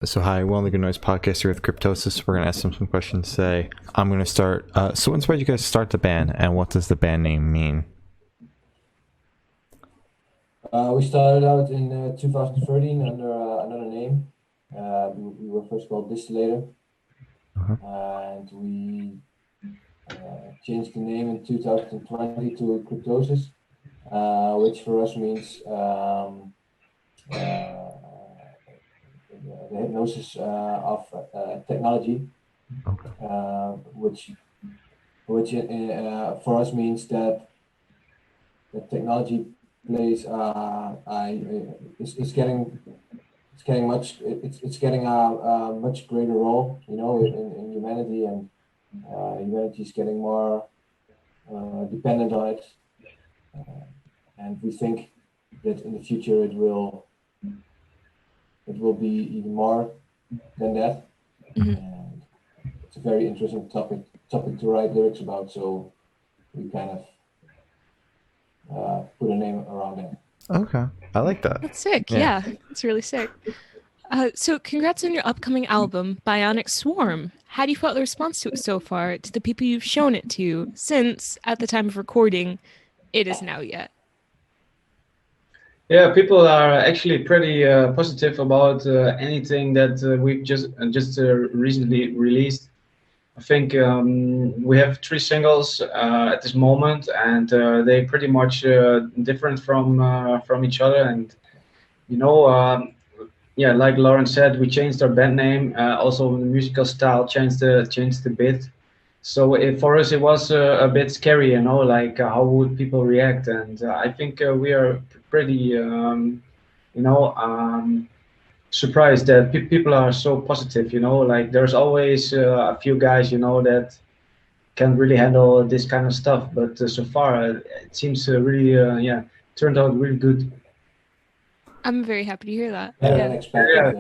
So hi, we're on the Good Noise podcast here with Cryptosis. We're going to ask them some questions today. I'm going to start. So what inspired you guys to start the band, and what does the band name mean? We started out in 2013 under another name. We were first called Distillator, and we changed the name in 2020 to Cryptosis, which for us means the hypnosis of technology, which for us means that the technology plays it's getting a much greater role, in humanity, and humanity is getting more dependent on it, and we think that in the future it will be even more than that. And it's a very interesting topic to write lyrics about, so we kind of put a name around it. Okay, I like that. That's sick. Yeah, it's really sick. So congrats on your upcoming album, Bionic Swarm. How do you felt the response to it so far, to the people you've shown it to, since at the time of recording, it isn't out yet? Yeah, people are actually pretty positive about anything that we've just recently released. I think we have 3 singles at this moment, and they pretty much different from each other. And yeah, like Lauren said, we changed our band name. Also, the musical style changed a bit. So for us, it was a bit scary, like how would people react? And I think we are pretty, surprised that people are so positive. Like there's always a few guys, that can't really handle this kind of stuff. But so far, it seems really, turned out really good. I'm very happy to hear that. Better than expected.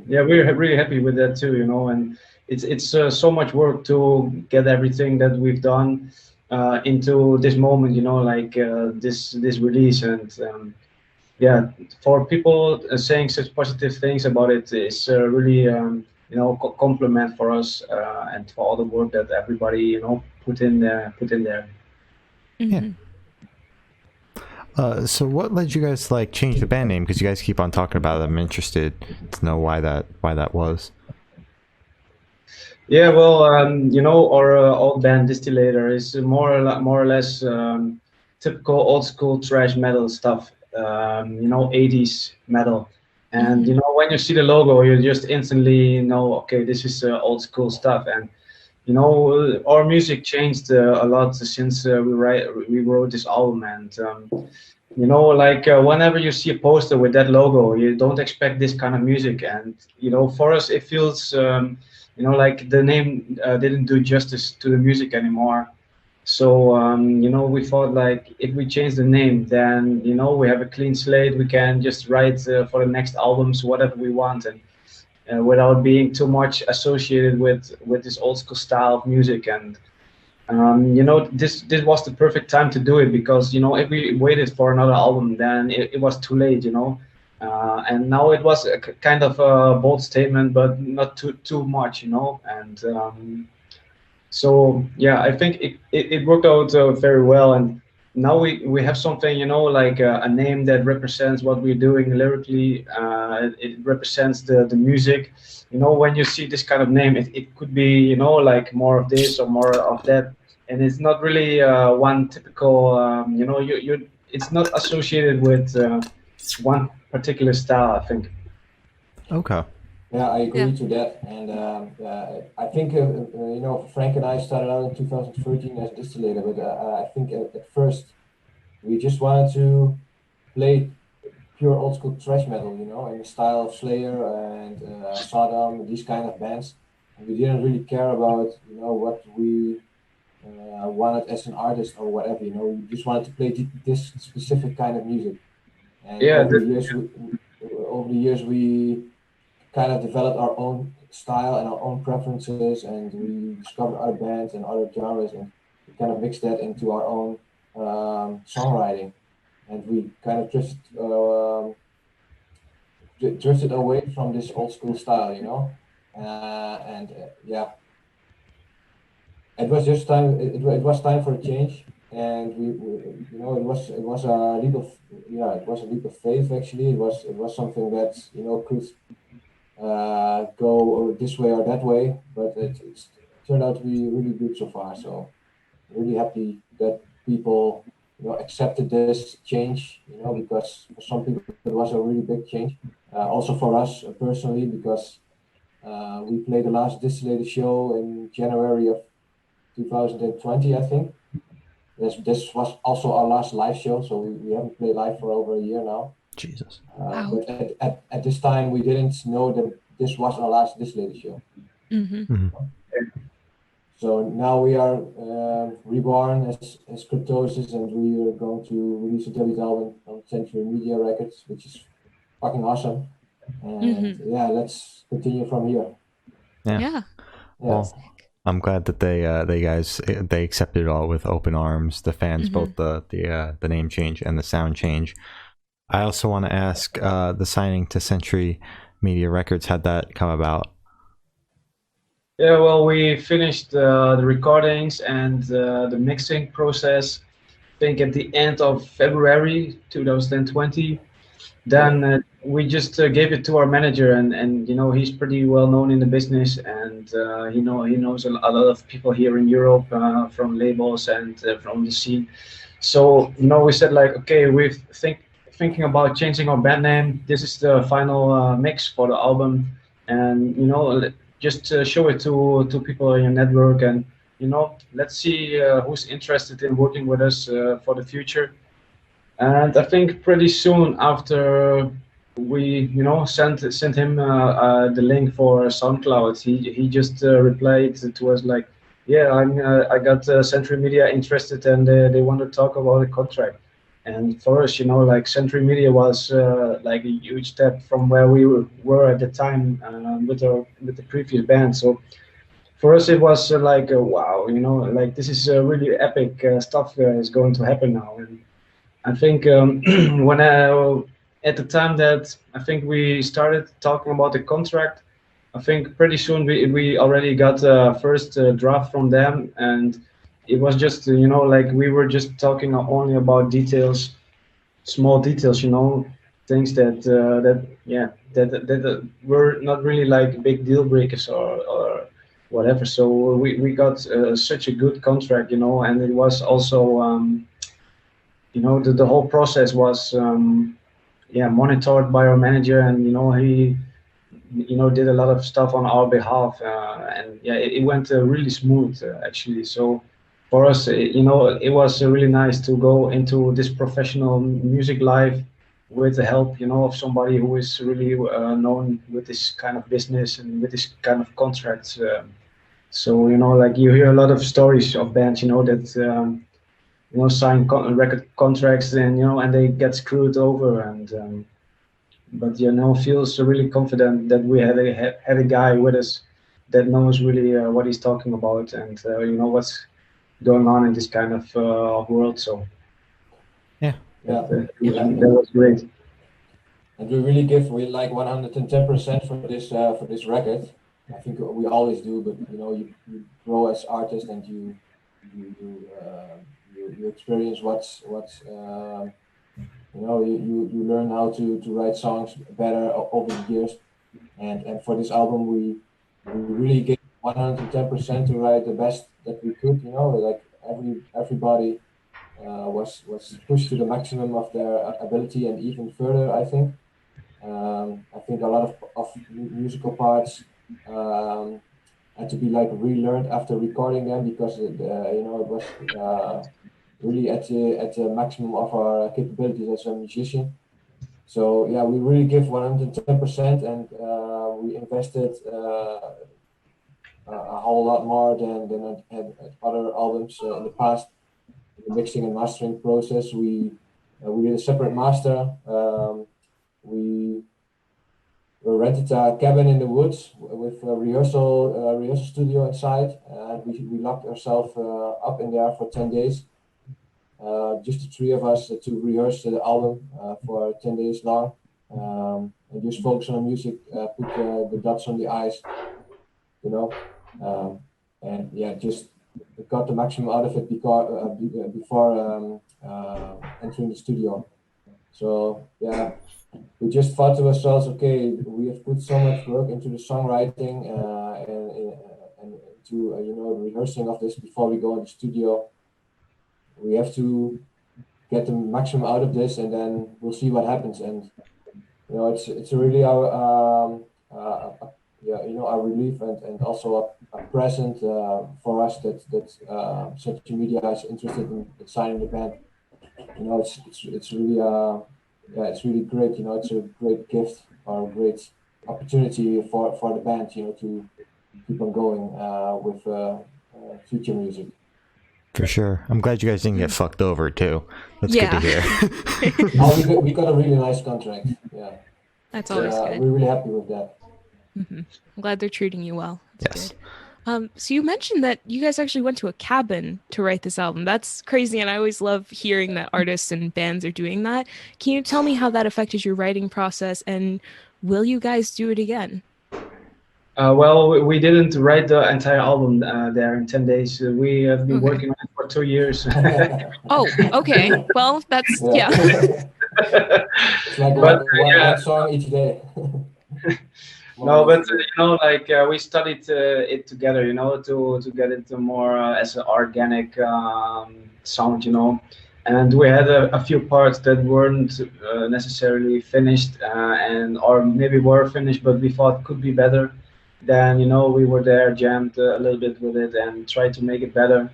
Yeah, we're really happy with that too, and it's so much work to get everything that we've done into this moment, like this release. And yeah, for people saying such positive things about it is really compliment for us and for all the work that everybody put in there. Mm-hmm. So what led you guys to change the band name? Because you guys keep on talking about it. I'm interested to know why that was. Yeah, well, our old band Distillator is more or less typical old school thrash metal stuff. 80s metal, and when you see the logo, you just instantly know, okay, this is old school stuff. And our music changed a lot since we wrote this album. And whenever you see a poster with that logo, you don't expect this kind of music. And for us, it feels like the name didn't do justice to the music anymore. So we thought, like, if we change the name, then we have a clean slate. We can just write for the next albums whatever we want, and without being too much associated with this old school style of music. And this was the perfect time to do it, because if we waited for another album, then it was too late. And now it was a kind of a bold statement, but not too much. And so yeah, I think it worked out very well. And now we have something, like a name that represents what we're doing lyrically. It represents the music. When you see this kind of name, it could be, like more of this or more of that. And it's not really one typical, it's not associated with one particular style, I think. Okay. Yeah, I agree to that. And I think, Frank and I started out in 2013 as Distillator, but I think at first we just wanted to play pure old school thrash metal, in the style of Slayer and Sodom, these kind of bands. And we didn't really care about, what we wanted as an artist or whatever, we just wanted to play this specific kind of music. And Yeah, over the years, we kind of developed our own style and our own preferences, and we discovered other bands and other genres, and we kind of mixed that into our own songwriting. And we kind of just drifted away from this old school style, you know, yeah, it was just time. It was time for a change, and you know, it was a leap of it was a leap of faith. Actually, it was something that, you know, could go this way or that way, but it's turned out to be really good so far. So really happy that people, you know, accepted this change, you know, because for some people it was a really big change. Also for us personally, because we played the last Distillated show in January of 2020, I think. This was also our last live show, so we haven't played live for over a year now. Jesus. Wow. But at this time, we didn't know that this was our last Distillated show. So now we are reborn as Cryptosis, and we are going to release a debut album on Century Media Records, which is fucking awesome. And yeah, let's continue from here. Yeah. Well, I'm glad that they accepted it all with open arms. The fans, both the name change and the sound change. I also want to ask the signing to Century Media Records. How'd that come about? Yeah, well, we finished the recordings and the mixing process, I think at the end of February 2020. Then we just gave it to our manager, and you know, he's pretty well known in the business, and he knows a lot of people here in Europe from labels and from the scene. So, you know, we said like, okay, we're thinking about changing our band name. This is the final mix for the album, and you know, just show it to people in your network, and you know, let's see who's interested in working with us for the future. And I think pretty soon after we, you know, sent him the link for SoundCloud, he just replied to us like, yeah, I got Century Media interested, and they want to talk about a contract. And for us, you know, like Century Media was like a huge step from where we were at the time with the previous band. So for us, it was like, wow, you know, like this is really epic stuff is going to happen now. And I think when at the time that I think we started talking about the contract, I think pretty soon we already got a first draft from them, and it was just, you know, like we were just talking only about details, small details, you know, things that were not really like big deal breakers or whatever. So we got such a good contract, you know, and it was also you know, the whole process was monitored by our manager, and you know, he, you know, did a lot of stuff on our behalf, and yeah, it went really smooth actually. So for us, you know, it was really nice to go into this professional music life with the help, you know, of somebody who is really known with this kind of business and with this kind of contracts. So you know, like you hear a lot of stories of bands, you know, that you know, sign record contracts, and you know, and they get screwed over, and but you know, feels really confident that we had a guy with us that knows really what he's talking about, and you know, what's going on in this kind of world. So that was great. And we really give like 110% for this record. I think we always do, but you know, you grow as artists, and you experience what's you know, you learn how to write songs better over the years, and for this album we really gave 110% to write the best that we could, you know, like everybody was pushed to the maximum of their ability and even further, I think. I think a lot of musical parts had to be like relearned after recording them, because you know, it was really at the maximum of our capabilities as a musician. So yeah, we really give 110%, and we invested a whole lot more than at other albums in the past. In the mixing and mastering process, we did a separate master. We rented a cabin in the woods with a rehearsal studio inside, and we locked ourselves up in there for 10 days. Just the three of us to rehearse the album for 10 days long. and just focus on the music, put the dots on the i's, you know, and yeah, just got the maximum out of it before entering the studio. So yeah, we just thought to ourselves, okay, we have put so much work into the songwriting and to the rehearsing of this before we go in the studio. We have to get the maximum out of this, and then we'll see what happens. And it's really our our relief and also a present for us that social media is interested in signing the band. It's really it's really great. It's a great gift or a great opportunity for the band, to keep on going with future music. For sure. I'm glad you guys didn't get fucked over too. That's good to hear. We got a really nice contract. Yeah. That's always good. We're really happy with that. Mm-hmm. I'm glad they're treating you well. That's yes. good. So you mentioned that you guys actually went to a cabin to write this album. That's crazy, and I always love hearing that artists and bands are doing that. Can you tell me how that affected your writing process, and will you guys do it again? Well, we didn't write the entire album there in 10 days. We have been working on it for 2 years. Oh, okay. Well, that's, yeah. It's like one song each day. No, but we studied it together, to get it more as an organic sound, and we had a few parts that weren't necessarily finished, or maybe were finished, but we thought could be better. Then we were there, jammed a little bit with it, and tried to make it better.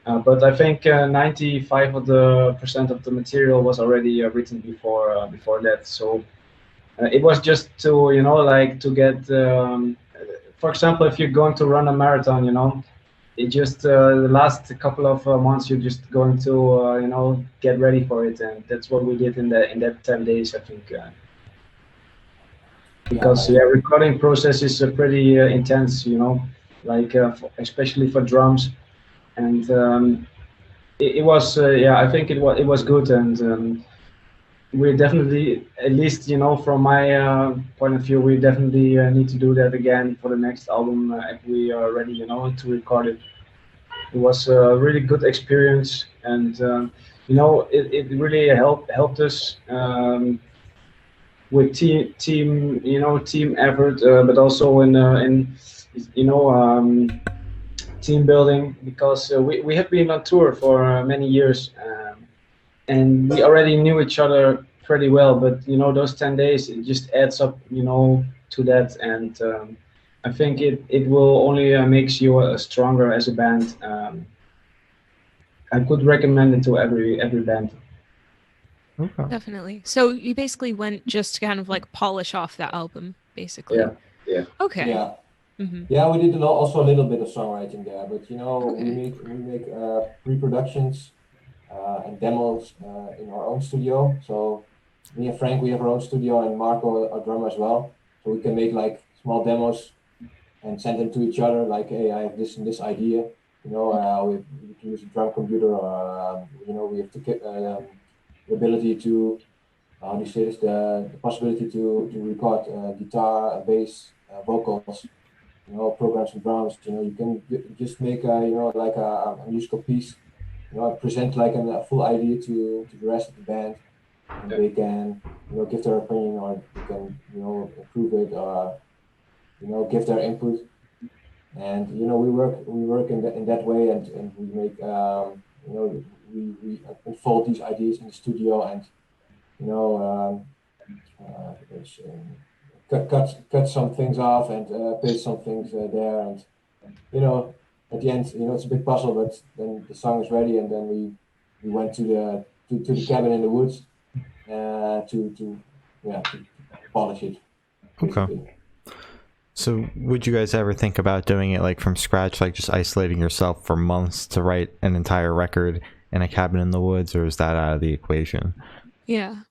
But I think 95% of the material was already written before that. So it was just to to get, for example, if you're going to run a marathon, it just the last couple of months you're just going to get ready for it, and that's what we did in that 10 days, I think. Because recording process is pretty intense, especially for drums, and it was I think it was good, and we definitely, at least from my point of view, we definitely need to do that again for the next album if we are ready to record it. It was a really good experience, and it really helped us with team effort, but also in team building, because we have been on tour for many years, and we already knew each other pretty well. But those 10 days, it just adds up to that, and I think it will only makes you stronger as a band. I could recommend it to every band. Okay. Definitely. So you basically went just to kind of like polish off that album, basically. Yeah. Okay. Yeah. Mm-hmm. Yeah, we did also a little bit of songwriting there, but we make reproductions and demos in our own studio. So me and Frank, we have our own studio, and Marco, our drummer, as well. So we can make like small demos and send them to each other. Like, hey, I have this and this idea. We can use a drum computer, or we have the ability to, how do you say this, the possibility to record guitar, bass, vocals, program some drums. You can just make like a musical piece, present like a full idea to the rest of the band, and they can give their opinion, or they can improve it, or give their input. And we work in that way, and we make we unfold these ideas in the studio, and cut some things off and paste some things there, and at the end it's a big puzzle, but then the song is ready, and then we went to the cabin in the woods to polish it, basically. Okay. So would you guys ever think about doing it like from scratch, like just isolating yourself for months to write an entire record in a cabin in the woods, or is that out of the equation? Yeah.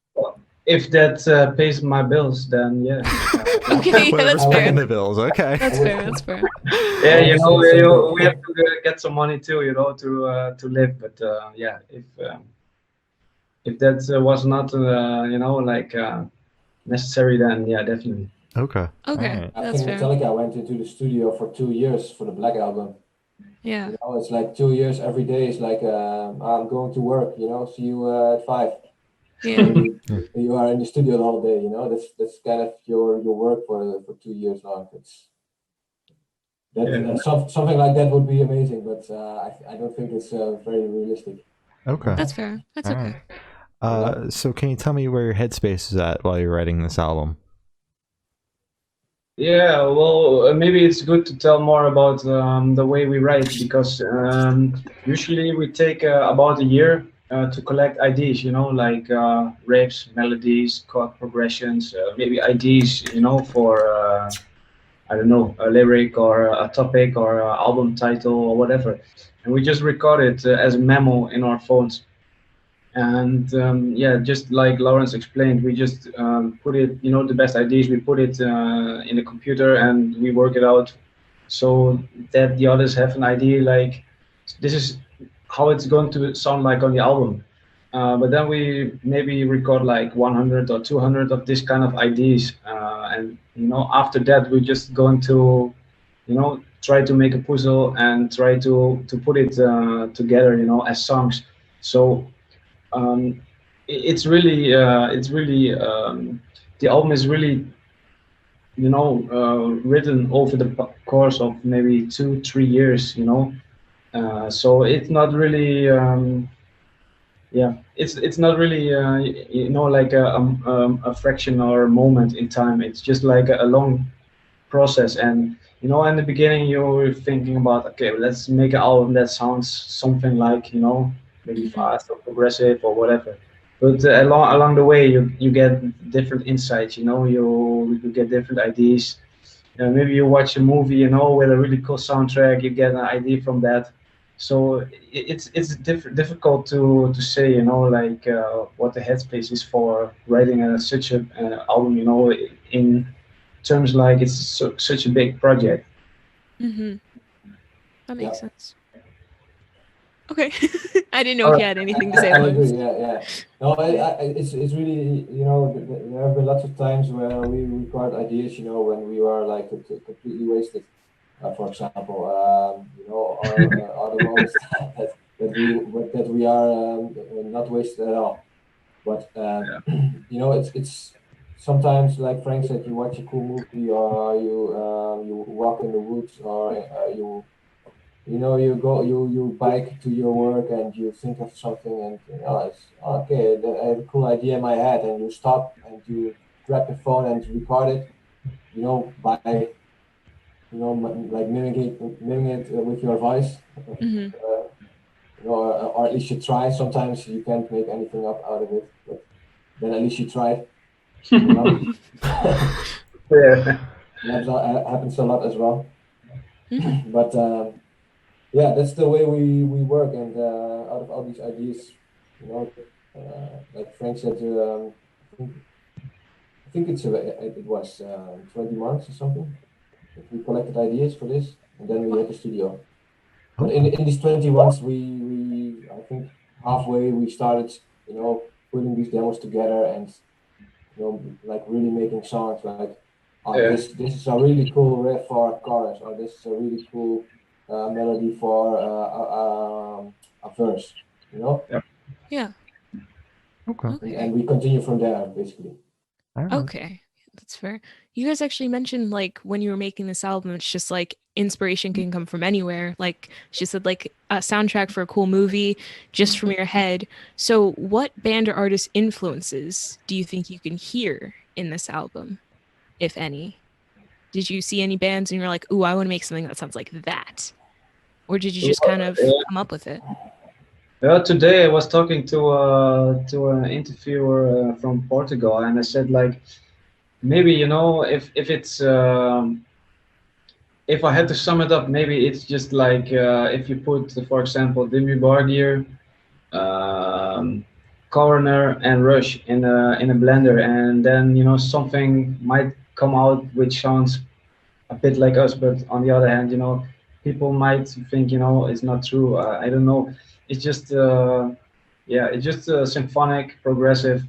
If that pays my bills, then yeah. Okay, that's fair. Paying the bills. Okay. That's fair. Yeah, we have to get some money too, to live. But if that was not, necessary, then yeah, definitely. Okay. Okay, Alright. I that's think fair. Metallica went into the studio for 2 years for the Black Album. Yeah. You know, it's like 2 years every day is like I'm going to work. You know, see you at 5. Yeah. You are in the studio the whole day. You know, that's kind of your work for 2 years long. Something like that would be amazing, but I don't think it's very realistic. Okay. That's fair. That's okay. Alright. So can you tell me where your headspace is at while you're writing this album? Yeah, well, maybe it's good to tell more about the way we write, because usually we take about a year to collect ideas, you know, like riffs, melodies, chord progressions, maybe ideas, you know, for I don't know, a lyric or a topic or an album title or whatever, and we just record it as a memo in our phones. And yeah, just like Lawrence explained, we just put it, you know, the best ideas, we put it in the computer and we work it out so that the others have an idea, like this is how it's going to sound like on the album. But then we maybe record like 100 or 200 of this kind of ideas, and you know, after that we're just going to, you know, try to make a puzzle and try to put it together, you know, as songs. So um, it's really the album is really, you know, written over the course of maybe 2-3 years, you know. So it's not really yeah, it's not really you know, like a fraction or a moment in time. It's just like a long process. And you know, in the beginning you were thinking about, okay, let's make an album that sounds something like, you know, maybe fast or progressive or whatever. But along the way you get different insights, you know, you get different ideas. Maybe you watch a movie, you know, with a really cool soundtrack, you get an idea from that. So it's difficult to say, you know, like what the headspace is for writing such a album, you know, in terms like it's such a big project. Mm-hmm. That makes Yeah. sense. Okay. I didn't know if you had anything to say, I Lawrence. agree. Yeah. No, it's really, you know, there have been lots of times where we record ideas, you know, when we were like completely wasted. For example, you know, or other moments that we are not wasted at all. But you know, it's sometimes like Frank said, you watch a cool movie, or you walk in the woods, or you know, you bike to your work and you think of something, and you know, it's okay, I have a cool idea in my head, and you stop and you grab the phone and record it, you know, by, you know, like mimicking it with your voice. Mm-hmm. You know, or at least you try. Sometimes you can't make anything up out of it, but then at least you tried. You know? Yeah. That happens a lot as well. Mm-hmm. But yeah, that's the way we work, and out of all these ideas, you know, like Frank said, I think it was 20 months or something that we collected ideas for this, and then we hit the studio. But in these 20 months, we I think halfway we started, you know, putting these demos together, and you know, like really making songs like, oh, Yeah. this is a really cool riff for a chorus, or this is a really cool melody for a verse, you know. Yeah. Okay. And we continue from there, basically. Okay. That's fair. You guys actually mentioned like when you were making this album, it's just like inspiration can come from anywhere. Like she said, like a soundtrack for a cool movie just from your head. So what band or artist influences do you think you can hear in this album, if any? Did you see any bands and you're like, ooh, I want to make something that sounds like that? Or did you just kind of come up with it? Today I was talking to an interviewer from Portugal, and I said, like, maybe, you know, if it's if I had to sum it up, maybe it's just like if you put, for example, Dimmu Borgir, Coroner, and Rush in a blender, and then, you know, something might come out which sounds a bit like us, but on the other hand, you know, people might think, you know, it's not true. I don't know. It's just yeah, it's just symphonic, progressive.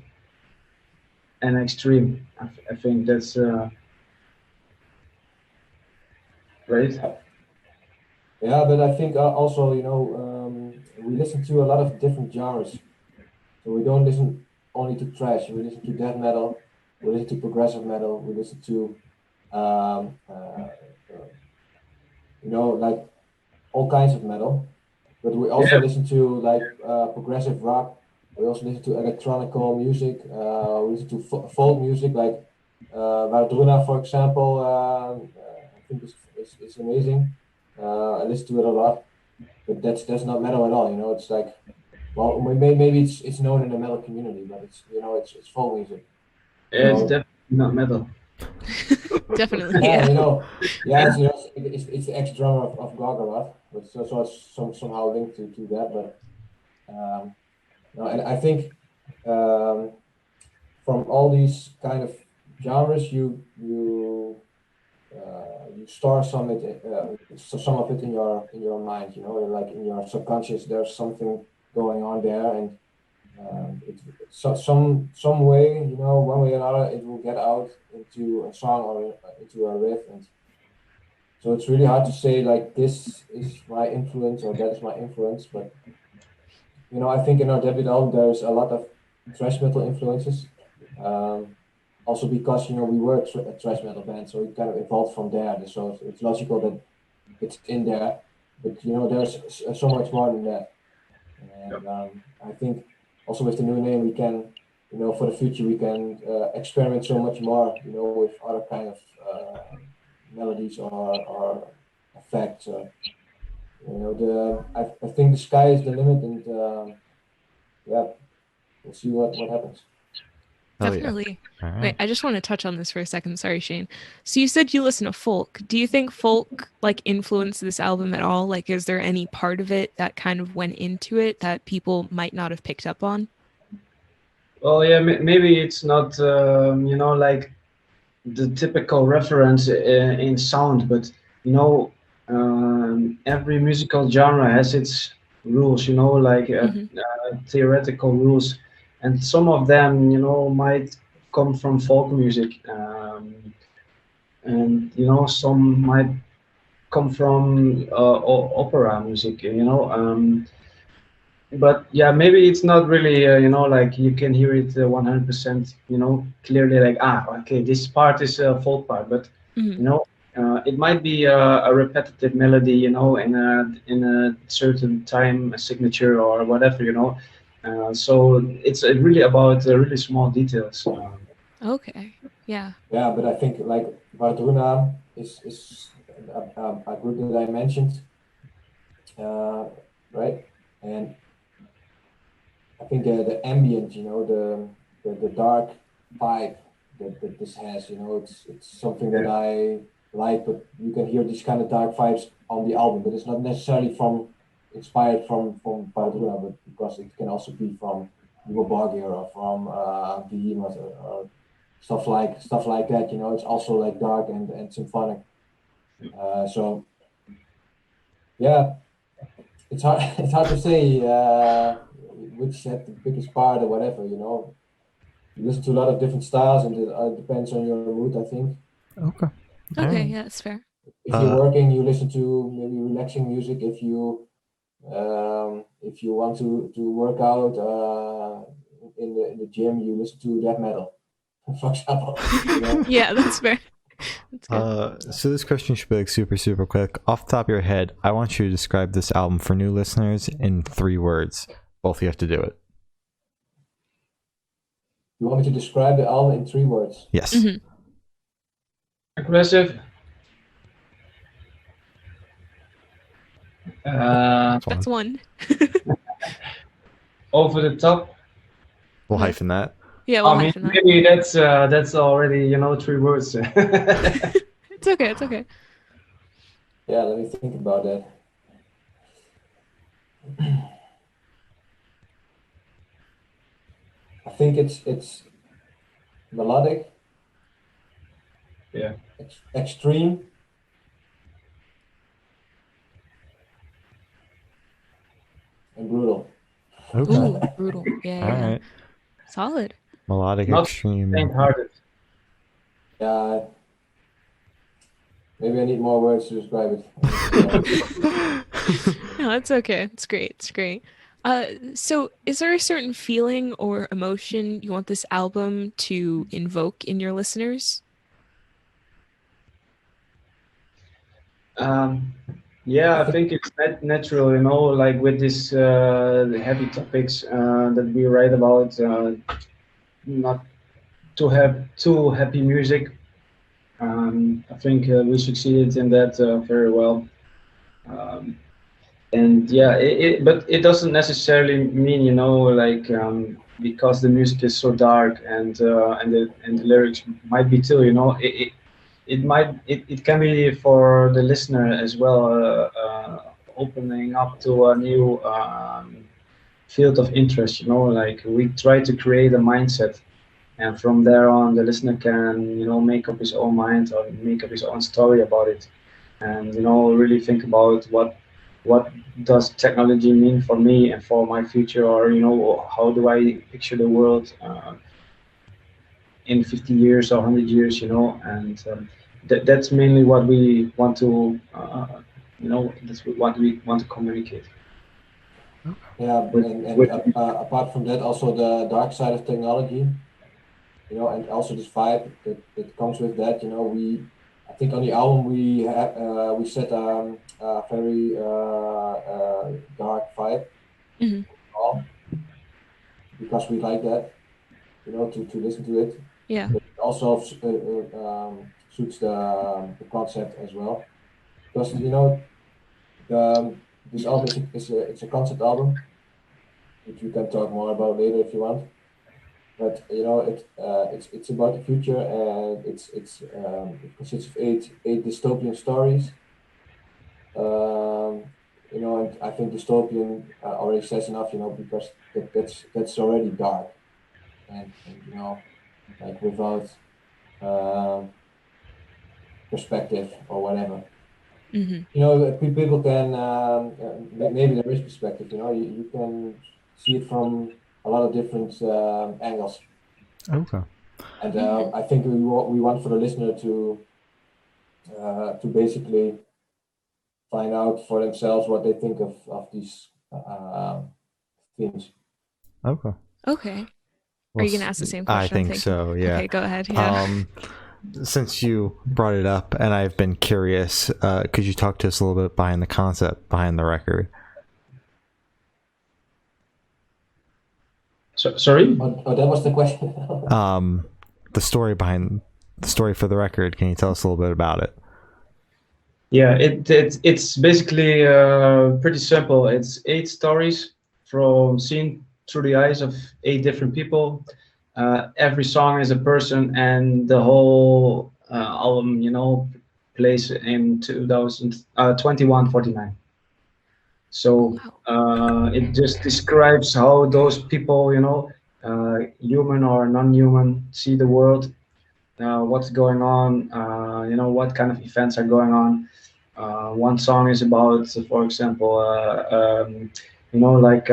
and extreme. I think that's right. Yeah, but I think also, we listen to a lot of different genres. So we don't listen only to thrash. We listen to death metal. We listen to progressive metal. We listen to, um, like all kinds of metal. But we also Yeah. listen to like progressive rock. We also listen to electronical music. We listen to folk music, like Vardruna, for example. I think it's amazing. I listen to it a lot, but that's not metal at all. It's like, well, maybe it's known in the metal community, but it's folk music. Yeah, it's Mhm. So definitely not metal. Definitely, yeah, yeah. it's the ex-drummer of Gargaroth, but so it's somehow linked to that. But and I think um, from all these kind of genres, you store some of it in your mind. Like in your subconscious, there's something going on there, and some way, one way or another, it will get out into a song or into a riff, and so it's really hard to say like this is my influence or that is my influence. But I think in our debut album there's a lot of thrash metal influences. Also because we were a thrash metal band, so it kind of evolved from there. So it's logical that it's in there, but there's so much more than that. And I think also with the new name we can, for the future we can experiment so much more, with other kind of melodies or effects. I think the sky is the limit, and yeah, we'll see what happens. Oh, yeah. Definitely. All Wait, right. I just want to touch on this for a second. Sorry, Shane. So you said you listen to folk. Do you think folk like influenced this album at all? Like, is there any part of it that kind of went into it that people might not have picked up on? Well, yeah, maybe it's not like the typical reference in sound, but every musical genre has its rules, like Hmm. theoretical rules, and some of them, might come from folk music, and some might come from opera music, but yeah, maybe it's not really like you can hear it 100% clearly, like, okay, this part is a folk part, but Hmm. it might be a repetitive melody, in a certain time signature or whatever, so it's really about really small details. Okay. Yeah. Yeah, but I think like Vardruna is a group that I mentioned, uh, right? And I think the ambient, the dark vibe that this has, it's something that I like. But you can hear these kind of dark vibes on the album, but it's not necessarily inspired from Vardruna, but because it can also be from Hugo Borgir or from Behemoth or stuff like that. It's also like dark and symphonic. So yeah, it's hard it's hard to say which had the biggest part or whatever. You listen to a lot of different styles, and it depends on your mood, I think. Okay. All Okay. right. Yeah, that's fair. If you're working, you listen to maybe relaxing music. If you want to work out in the gym, you listen to death metal, for example. Yeah, that's fair. That's good. So this question should be like super, super quick. Off the top of your head, I want you to describe this album for new listeners in 3 words. Both of you have to do it. You want me to describe the album in 3 words? Yes. Hmm. Aggressive, That's one. over the top. We'll Uh-huh. hyphen that. Yeah, we'll I mean, hyphen that. maybe that's already 3 words. It's okay. It's okay. Yeah, let me think about that. I think it's melodic, Yeah. extreme, and brutal. Okay. Ooh, brutal. Yeah, All yeah. right. Solid. Melodic Not extreme. faint-hearted. Yeah. Maybe I need more words to describe it. No, it's okay. It's great. It's great. So is there a certain feeling or emotion you want this album to invoke in your listeners? Yeah, I think it's natural, you know, like with this the heavy topics that we write about, not to have too happy music. I think we succeeded in that very well. Um, and yeah, but it doesn't necessarily mean, you know, like because the music is so dark and the lyrics might be too, you know, it can be for the listener as well, opening up to a new field of interest, you know, like we try to create a mindset, and from there on the listener can, you know, make up his own mind or make up his own story about it, and, you know, really think about what does technology mean for me and for my future, or, you know, how do I picture the world in 50 years or 100 years, you know, and that's mainly what we want to, you know, that's what we want to communicate. Yeah, and apart from that, also the dark side of technology, you know, and also this vibe that comes with that. You know, I think on the album we set a very dark vibe Mhm. because we like that, you know, to listen to it. Yeah. But it also suits the concept as well, because, you know, this album it's a concept album, which you can talk more about later if you want. But, you know, it's about the future, and it consists of eight dystopian stories. You know, and I think dystopian already says enough, you know, because that's already dark, and you know, like without perspective or whatever. Hmm. You know, people can maybe there is perspective. You know, you can see it from a lot of different angles. Okay. And I think we want for the listener to basically find out for themselves what they think of these themes. Okay. Okay. Are Well, you gonna ask the same I question? I'm think thinking? so. Yeah. Okay, go ahead. Yeah. Since you brought it up, and I've been curious, could you talk to us a little bit behind the concept behind the record? Sorry? Oh, that was the question. The story for the record. Can you tell us a little bit about it? Yeah, it's basically pretty simple. It's 8 stories from seen through the eyes of 8 different people. Every song is a person, and the whole album, you know, plays in 2149. So it just describes how those people, you know, human or non-human, see the world, what's going on, you know, what kind of events are going on. One song is about, for example, you know, like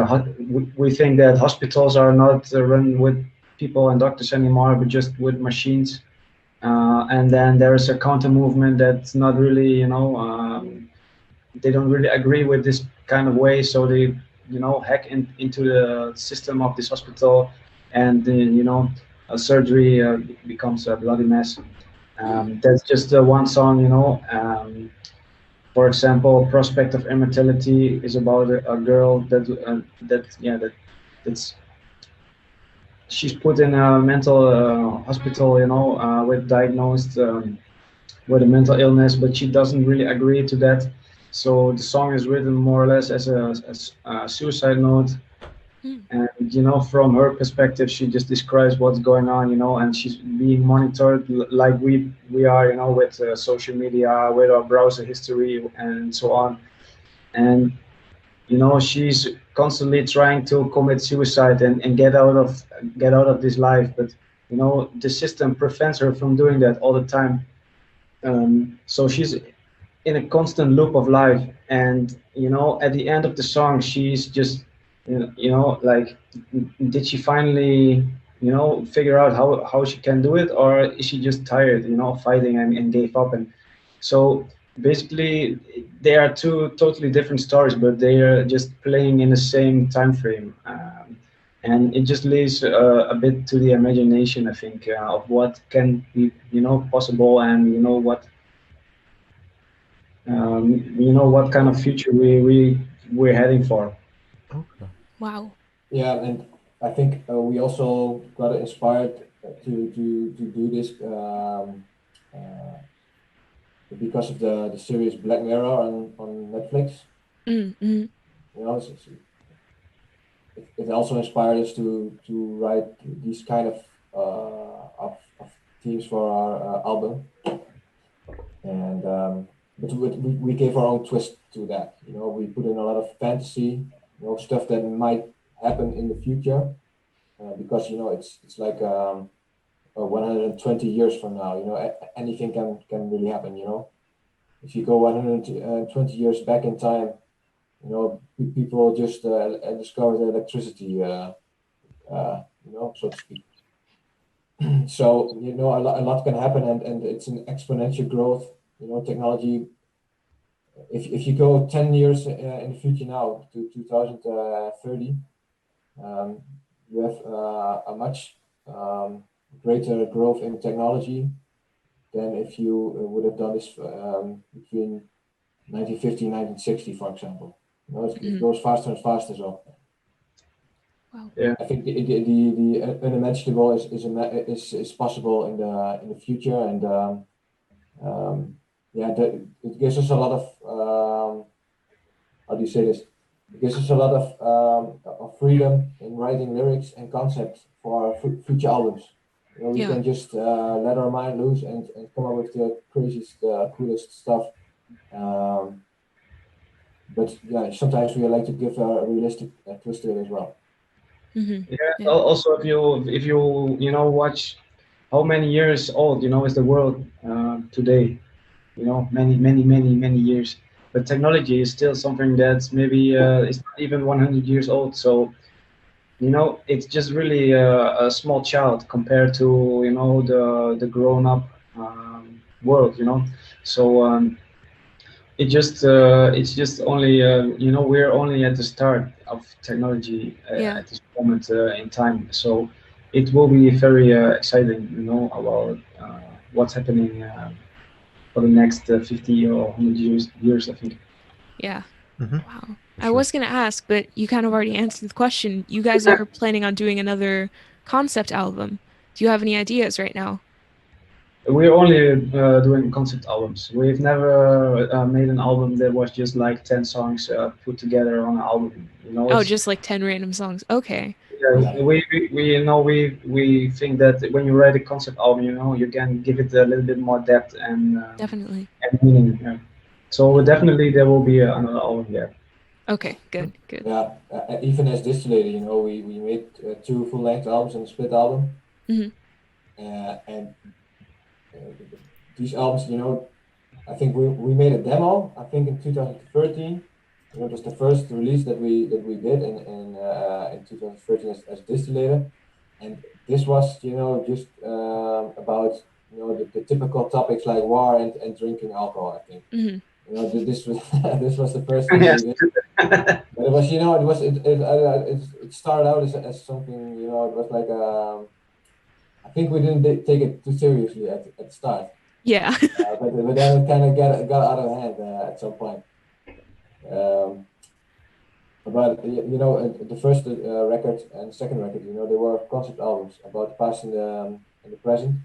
we think that hospitals are not run with people and doctors anymore, but just with machines. And then there is a counter movement that's not really, you know, they don't really agree with this kind of way, so they, you know, hack into the system of this hospital, and then, you know, a surgery becomes a bloody mess. That's just one song, you know. For example, Prospect of Immortality is about a girl that's she's put in a mental hospital, you know, with diagnosed with a mental illness, but she doesn't really agree to that. So the song is written more or less as a suicide note. And, you know, from her perspective, she just describes what's going on, you know, and she's being monitored like we are, you know, with social media, with our browser history and so on. And, you know, she's constantly trying to commit suicide and get out of this life, but, you know, the system prevents her from doing that all the time. So she's in a constant loop of life, and, you know, at the end of the song she's just, you know, like, did she finally figure out how she can do it, or is she just tired, of fighting and gave up. And so basically, they are two totally different stories, but they are just playing in the same time frame. And it just leaves a bit to the imagination, I think, of what can be, possible, and what kind of future we're heading for. Okay. Wow. Yeah, and I think we also got inspired to do this because of the series Black Mirror on Netflix. Mm-hmm. It also inspired us to write these kind of themes for our album, and but we gave our own twist to that. We put in a lot of fantasy, stuff that might happen in the future, because it's like 120 years from now. Anything can really happen. If you go 120 years back in time, people just discovered electricity, so to speak. So a lot can happen, and it's an exponential growth. Technology. If you go 10 years in the future now to 2030, you have a much greater growth in technology than if you would have done this between 1950 and 1960, for example. It goes faster and faster. So Wow. Yeah. I think the unimaginable is possible in the future, and it gives us a lot of how do you say this? It gives us a lot of freedom in writing lyrics and concepts for our future albums. We Yeah. can just let our mind loose and come up with the craziest, coolest stuff. But yeah, sometimes we like to give a realistic twist to it as well. Mm-hmm. Yeah. Yeah. Also, if you watch how many years old is the world today, many years. But technology is still something that's maybe it's not even 100 years old. So it's just really a small child compared to the grown up world. So it's just only we're only at the start of technology Yeah. at this moment in time. So it will be very exciting, about what's happening for the next 50 or 100 years, I think. Yeah. Mhm. Wow. I was going to ask, but you kind of already answered the question. You guys are planning on doing another concept album. Do you have any ideas right now? We're only doing concept albums. We've never made an album that was just like 10 songs put together on an album. Oh, It's just like 10 random songs. Okay. Yeah. we think that when you write a concept album, you can give it a little bit more depth Definitely. and meaning. Yeah. So definitely there will be another album there. Okay, good. Yeah, even as Distillated, we made 2 full-length albums and a split album. Mhm. And these albums, I think we made a demo. I think in 2013. It was the first release that we did in 2013 as Distillated, and this was just about the typical topics like war and drinking alcohol. I think Mhm. this was this was the first thing we did. But it was it started out as something it was like I think we didn't take it too seriously at the start. Yeah. But then it kind of got out of hand at some point. But the first record and second record, they were concept albums about the past and the present.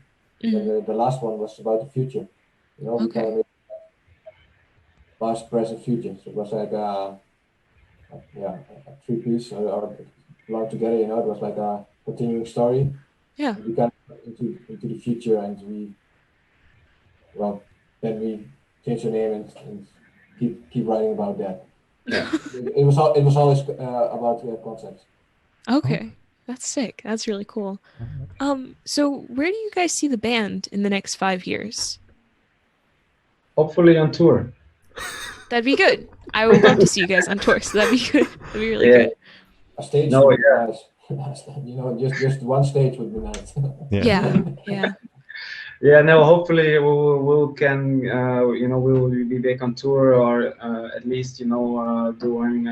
And then the last one was about the future. We Okay. kind of made past, present, future. So it was like a 3-piece or belong together. It was like a continuing story. Yeah. We got into the future, and then we changed the name and keep writing about that. Yeah, it was always about concepts. Okay. That's sick. That's really cool. So where do you guys see the band in the next 5 years? Hopefully on tour. That'd be good. I would love to see you guys on tour, so that'd be good. That'd be really Yeah. good. A stage No, would be yeah. nice. just one stage would be nice. Yeah. Yeah, no, hopefully we can, we will be back on tour, or at least, doing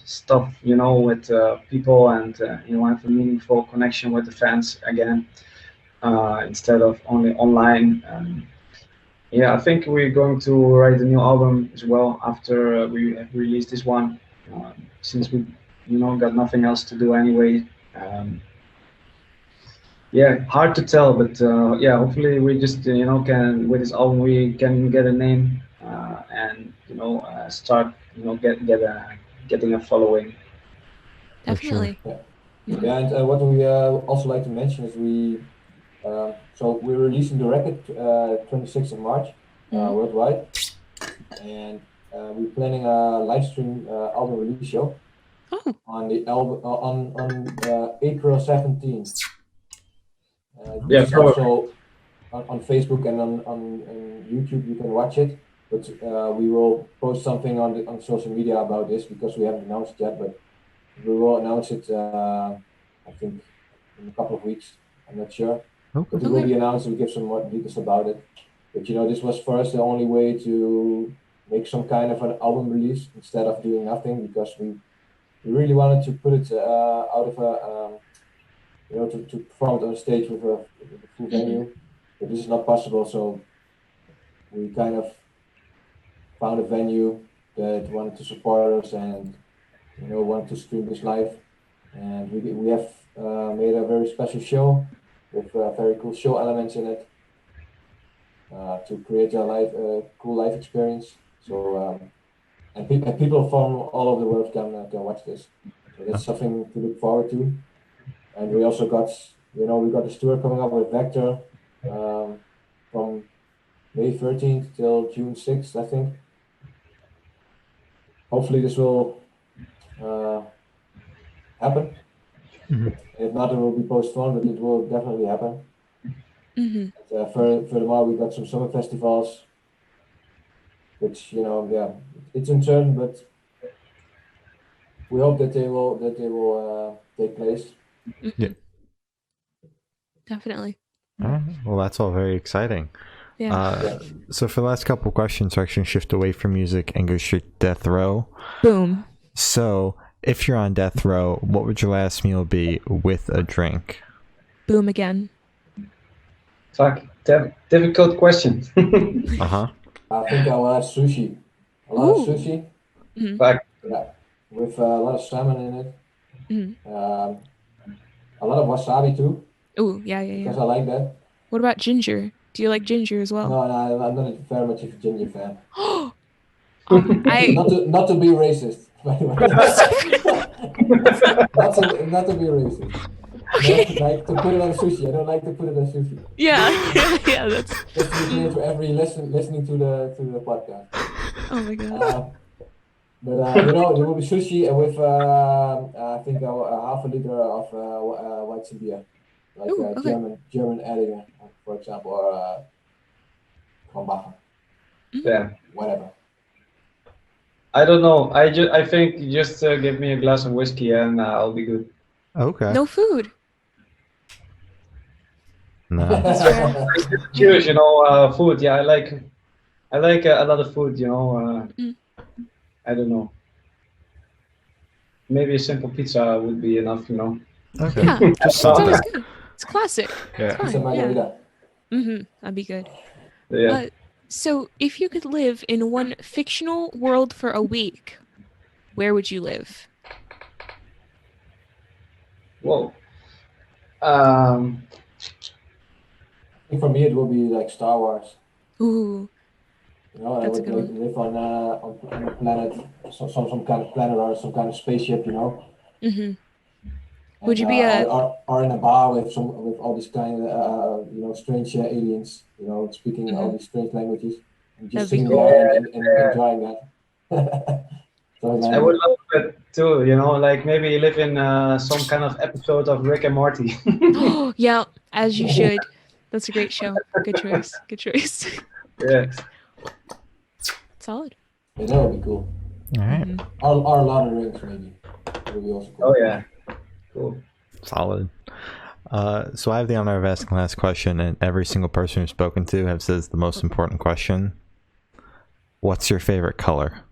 stuff, with people, and, have a meaningful connection with the fans again, instead of only online. Yeah, I think we're going to write a new album as well after we have released this one, since we, got nothing else to do anyway. Yeah, hard to tell, but yeah, hopefully we just can, with this album, we can get a name, and start getting a following. Definitely. Yeah, and what we also like to mention is so we're releasing the record 26th of March worldwide, and we're planning a live stream album release show on the album on April 17th. Yeah, It's also on Facebook and on YouTube. You can watch it, but we will post something on social media about this because we haven't announced it yet. But we will announce it, I think, in a couple of weeks. I'm not sure. Okay. But it will be announced. We'll give some more details about it. But this was for us the only way to make some kind of an album release instead of doing nothing, because we really wanted to put it out of a to perform it on stage with a full venue. But this is not possible, so we kind of found a venue that wanted to support us and wanted to stream this live. And we have made a very special show with very cool show elements in it to create a cool live experience. So and people from all over the world can watch this. So that's something to look forward to. And we also got we got this tour coming up with Vector from May 13th till June 6th, I think. Hopefully this will happen. If not, it will be postponed, but it will definitely happen. And, furthermore, we got some summer festivals, which it's in turn, but we hope that they will take place. Yeah. Definitely. All right. Well, that's all very exciting. Yeah. So for the last couple of questions, we're actually shift away from music and go straight to death row. Boom. So if you're on death row, what would your last meal be with a drink? Boom again. Fuck, difficult question. Uh-huh. I think I will have sushi. A lot of sushi. Fuck. Yeah, with a lot of salmon in it. A lot of wasabi too. Ooh, yeah. Because I like that. What about ginger? Do you like ginger as well? No, I'm not very much of a ginger fan. Not to be racist, by the way. not to be racist. Okay. Like to put it on sushi. I don't like to put it on sushi. Yeah, that's Just to be clear to every listening to the podcast. oh my god. But there will be sushi with I think a half a liter of white beer, like okay. German Edinger, for example, or Krombacher. Yeah. Whatever. I don't know. I think just give me a glass of whiskey and I'll be good. Okay. No food. No. That's fair. Choose, food. Yeah, I like a lot of food. I don't know. Maybe a simple pizza would be enough. Okay. Yeah, Just it's solid. always good. It's classic. Yeah. It's fine. Yeah. That'd be good. Yeah. So, if you could live in one fictional world for a week, where would you live? Whoa. I think for me it will be like Star Wars. Ooh. I That's a would good one. live on a planet, some kind of planet or some kind of spaceship, Would you And, be or in a bar with all these kind of strange aliens, speaking all these strange languages, and just That'd be sitting cool. there and enjoying that. So I would love it too. Like maybe live in some kind of episode of Rick and Morty. Oh, yeah, as you should. That's a great show. Good choice. Good choice. Yeah. Solid. Yeah, that would be cool. All right. Or Lord of the Rings, maybe. That would be also cool. Oh yeah. Cool. Solid. So I have the honor of asking the last question, and every single person we've spoken to has says the most important question. What's your favorite color?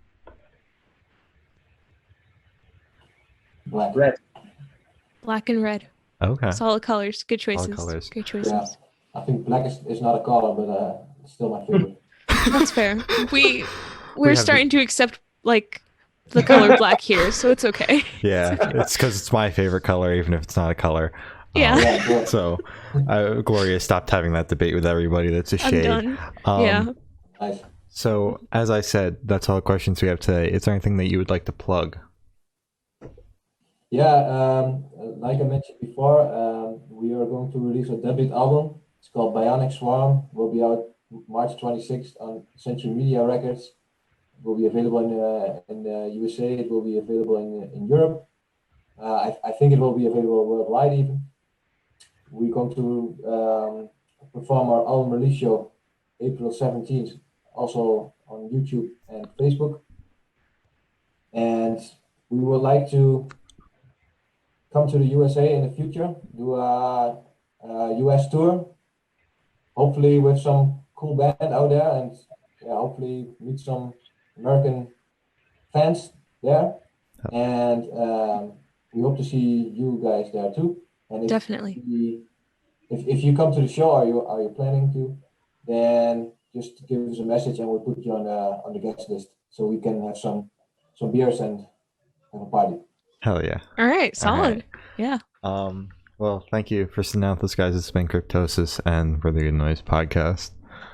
Black. Red. Black and red. Okay. Solid colors. Good choices. Solid colors. Great choices. Yeah. I think black is not a color, but it's still my favorite. That's fair. We're have starting to accept like the color black here, so it's okay. Yeah, it's because it's my favorite color, even if it's not a color. Yeah. Yeah, sure. So, Gloria stopped having that debate with everybody. That's a I'm shade. done. Um, Yeah. Nice. So, as I said, that's all the questions we have today. Is there anything that you would like to plug? Yeah, like I mentioned before, we are going to release a debut album. It's called Bionic Swarm. Will be out March 26th on Century Media Records. It will be available in the USA. It will be available in Europe. I think it will be available worldwide even. We're going to perform our album release show April 17th, also on YouTube and Facebook. And we would like to come to the USA in the future, do a US tour, hopefully with some cool band out there, and yeah, hopefully meet some American fans there. And we hope to see you guys there too. And Definitely. if you come to the show, are you planning to? Then just give us a message, and we'll put you on the guest list so we can have some beers and have a party. Hell yeah. All right. Solid. All right. Yeah. Well, thank you for sitting down with us, guys. It's been Cryptosis and For the Good Noise podcast.